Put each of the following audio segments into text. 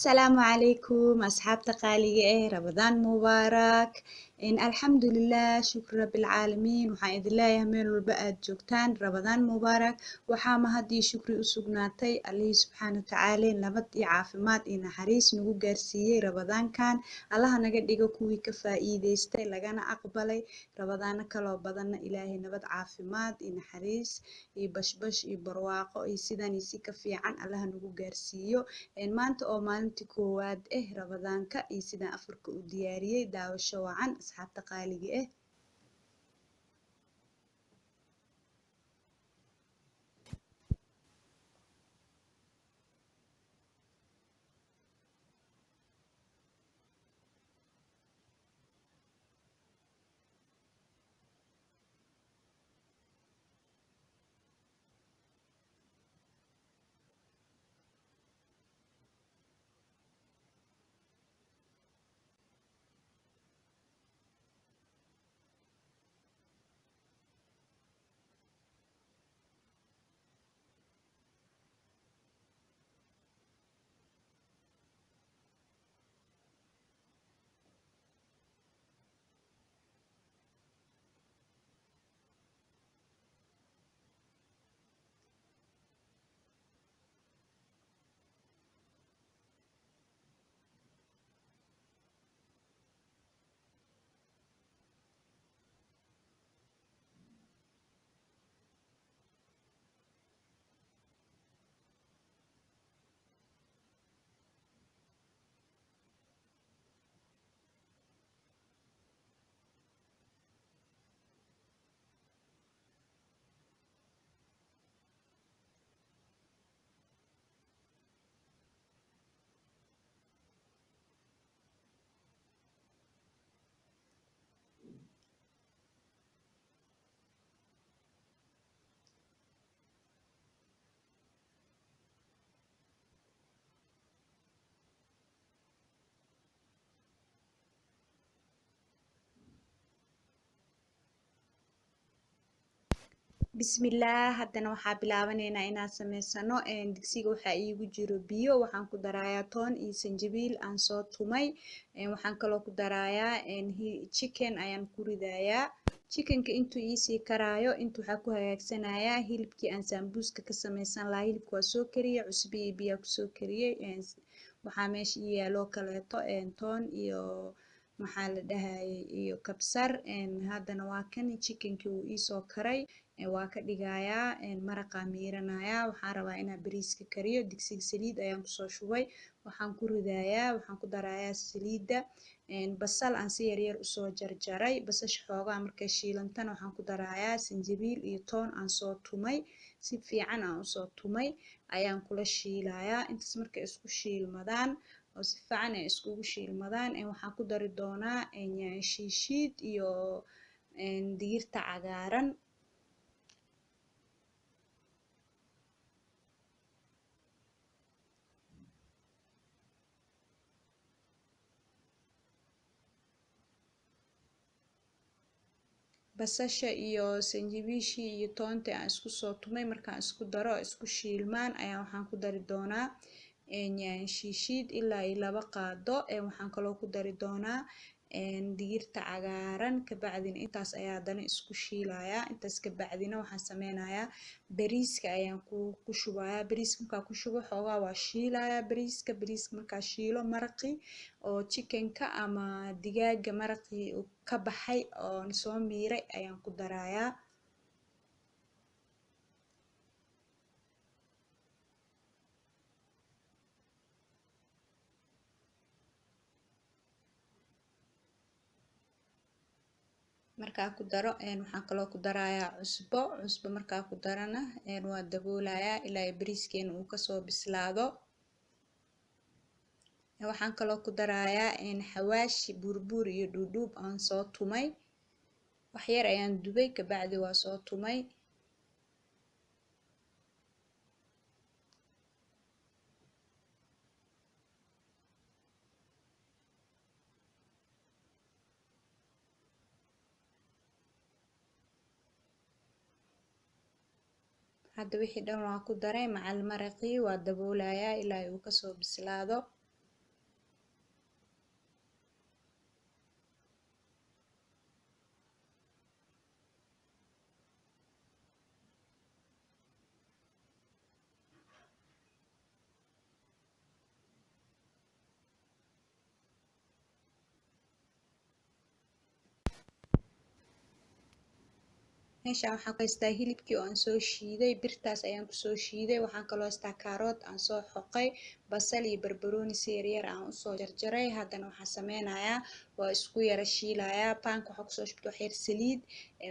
السلام عليكم أصحاب تقاليد رمضان مبارك الحمد لله شكر رب العالمين وحaan idin leeyahay meel walba aad joogtaan Ramadan mubaarak waxaa mahadii shukri u sugnaatay Alle subxaanahu wa ta'aala nabad iyo caafimaad iyo naxariis nagu gaarsiiyay Ramadaankan Allaha naga dhigo kuwii ka faa'iideystay lagana aqbalay Ramadaano kaloo badanna Ilaahay nabad caafimaad iyo naxariis iyo bashbash iyo barwaaqo iyo sidan iyo si ka fiican Allaha nagu gaarsiiyo maanta oo maalintii koowaad Ramadaanka iyo sidaan afurka u diyaariyay daawasho wacan asxaabta qaaliga bismillaah haddana waxaa bilaabaneynaa inaan sameysano digsiga waxaa iigu jiro biyo waxaan ku darayaa toon iyo sanjabiil aan soo tumay waxaan kaloo ku darayaa chicken ayaan ku ridayaa chickenka intuu iisii karaayo inta waxaa ku hagaagsanayaa hilibkii aan sambuuska ka sameysan lahaa hilibka waa soo kariyay cusbo iyo biyaa kusoo kariyay waxaa meesha ii yaaloo kaleeto toon iyo maxaa la dhahayay iyo kabsar haddana waa kan chickenkii uu iisoo karay waa ka dhigayaa maraqaa miiranayaa waxaan rabaa inaan bariiska kariyo digsiga saliid ayaan kusoo shubay waxaan ku ridayaa waxaan ku darayaa saliidda basal aan si yaryar usoo jarjaray basasha xoogaa markay shiilantana waxaan ku darayaa sanjabiil iyo toon aan soo tumay si fiican aan usoo tumay ayaan kula shiilayaa intaas markay isku shiilmadaan oo si fiican ay iskugu shiilmadaan waxaan ku dari doonaa shiishiid iyo digirta cagaaran basasha iyo sanjabiishii iyo toontii aan isku soo tumay markaan isku daro isku shiilmaan ayaa waxaan ku dari doonaa shiishiid ilaa iyo 2 qaado waxaan kaloo ku dari doonaa digirta cagaaran kabacdina intaas ayaa haddana isku shiilayaa intaas kabacdina waxaan sameynayaa bariiska ayaan ku shubayaa bariiska markaa ku shubo xoogaa waa shiilayaa bariiska markaa shiilo maraqii oo chickenka ama digaaga maraqii ka baxay oo soo miiray ayaan ku darayaa markaa ku daro waxaan kaloo ku darayaa cusbo markaa ku darana waa daboolayaa ilaa bariiskeena uu kasoo bislaado waxaan kaloo ku darayaa xawaashi buurbuur iyo dhuudhuub aan soo tumay wax yar ayaan dubay kabacdi waa soo tumay hadda wixii dhan waan ku daray macal maraqii waa daboolayaa ilaa uu kasoo bislaado meeshaan waxaan ku haystaa hilibkii oo aan soo shiiday, birtaas ayaan kusoo shiiday. Waxaan kaloo haystaa kaarood aan soo xoqay, basal iyo barbarooni si yaryar aan usoo jarjaray. Haddana waxaan sameynayaa waa isku yara shiilayaa. Paanka waxaa kusoo shubtay wax yar saliid,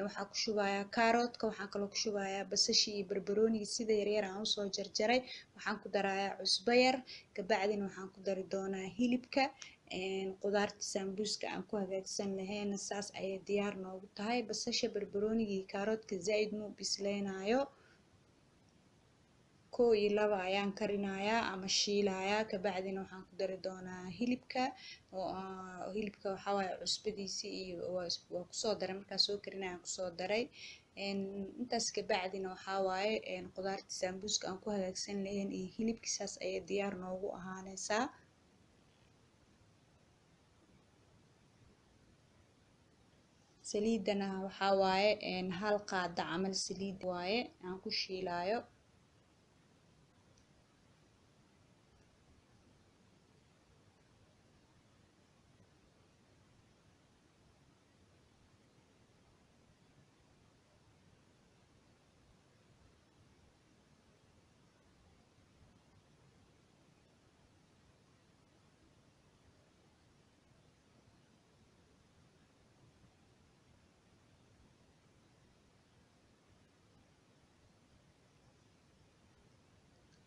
waxaa ku shubayaa kaaroodka, waxaan kaloo ku shubayaa basashii iyo barbaroonigii sida yaryar aan usoo jarjaray. Waxaan ku darayaa cusbo yar, kabacdina waxaan ku dari doonaa hilibka. Qudaarta sambuuska aan ku hagaagsan lahayna saas ayay diyaar noogu tahay. Basasha, barbarooniga iyo kaaroodka zaid muu bisleynayo. 1 iyo 2 ayaan karinayaa ama shiilayaa, kabacdina waxaan ku dari doonaa hilibka. Hilibka waxaa waaye cusbadiisii iyo waa kusoo daray markaan soo karinaya aan kusoo daray. Intaas kabacdina waxaa waaye qudaarta sambuuska aan ku hagaagsan lahayn iyo hilibki saas ayay diyaar noogu ahaanaysaa. Saliidana waxaa waaye 1 qaado camal saliid waaye aan ku shiilaayo.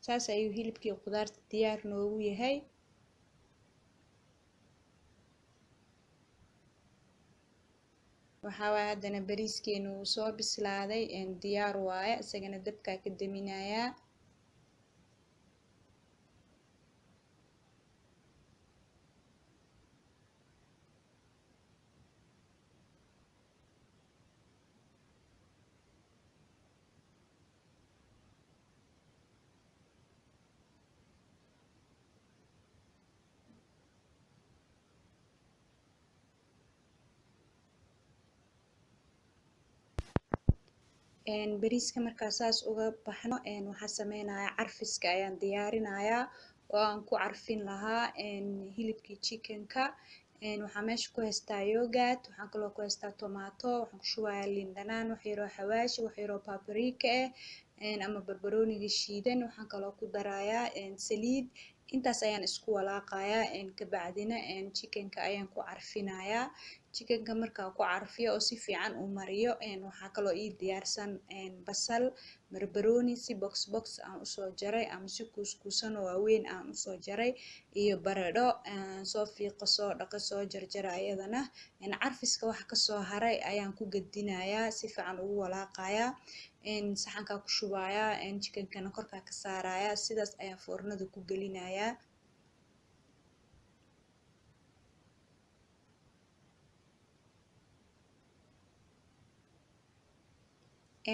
saas ayuu hilibkii qudaarta diyaar noogu yahay. waxaa waaye haddana bariiskeena wuu soo bislaaday, diyaar waaye. isagana dabkaa ka daminayaa. bariiska markaa saas uga baxno, waxaa sameynayaa carfiska ayaan diyaarinayaa oo aan ku carfin lahaa hilibkii chickenka. waxaa meesha ku haystaa yogurt, waxaan kaloo ku haystaa tomato, waxaan ku shubayaa liin dhanaan, wax yaroo xawaash, wax yaroo paprika ama barbarooniga shiidan. waxaan kaloo ku darayaa saliid. intaas ayaan isku walaaqayaa, kabacdina chickenka ayaan ku carfinayaa. chickenka markaa ku carfiyo oo si fiican u mariyo, waxaa kaloo ii diyaarsan basal, barbarooni si box box aan usoo jaray ama si kuuskuusan oo waaweyn aan usoo jaray, iyo baradho soo fiiqo, soo dhaqo, soo jarjara ayadana. carfiska waxa kasoo haray ayaan ku gadinayaa, si fiican ugu walaaqayaa. saxankaa ku shubayaa, chickenkana korkaa ka saarayaa. sidaas ayaan foornada ku gelinayaa.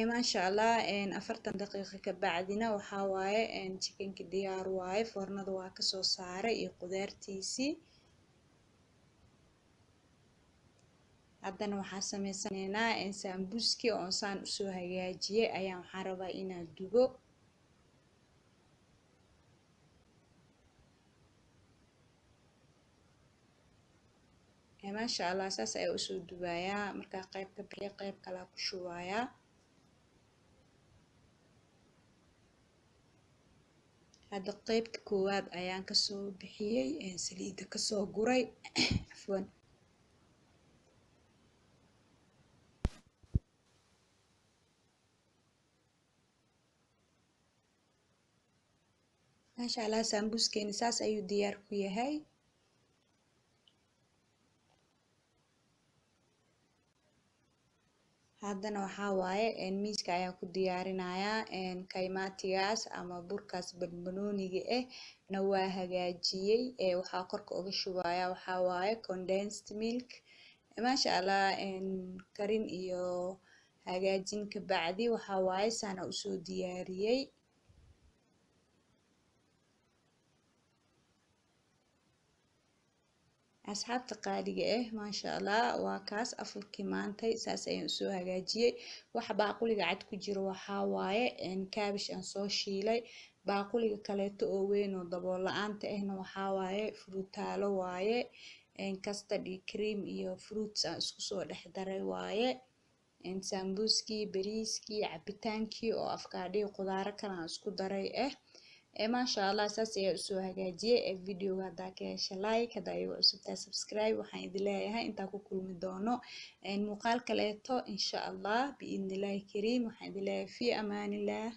maasha allah 40 daqiiqo kabacdina waxaa waaye chickenki diyaar waaye. foornada waa kasoo saaray iyo qudaartiisii. haddana waxaa sameysanaynaa sambuuskii oo saan usoo hagaajiyay ayaan waxaan rabaa inaan dubo. maasha allah saas ayaa usoo dubayaa. markaa qayb ka bixiyo qayb kalaa ku shubayaa. hadda qaybta koowaad ayaan kasoo bixiyey, saliida kasoo guray. cafwan. maasha allah sambuuskeena saas ayuu diyaar ku yahay. haddana waxaa waaye miiska ayaan ku diyaarinayaa kaymaatigaas ama burkaas banbanooniga na waa hagaajiyey. waxaa korka uga shubayaa waxaa waaye condensed milk. maasha allah karin iyo hagaajin kabacdi waxaa waaye saana usoo diyaariyey. asxaabta qaaliga maasha allah waa kaas afurkii maantay saas ayaan usoo hagaajiyey. waxa baaquliga cad ku jiro waxaa waaye kaabish aan soo shiilay. baaquliga kaleeto oo weyn oo dabool la-aanta ahna waxaa waaye fruutaalo waaye. custard iyo cream iyo fruits aan isku soo dhex daray waaye. sambuskii, bariiskii, cabitaankii oo afkaadho iyo qudaaro kale aan isku daray maasha Allah saas ayaa usoo hagaajiyay videoga haddaa ka hesha like haddaa igu cusubtahay subscribe waxaan idin leeyahay intaa ku kulmi doono muuqaal kaleeto insha Allah biidnillahi kariim waxaan idin leeyahay fi amaanillah.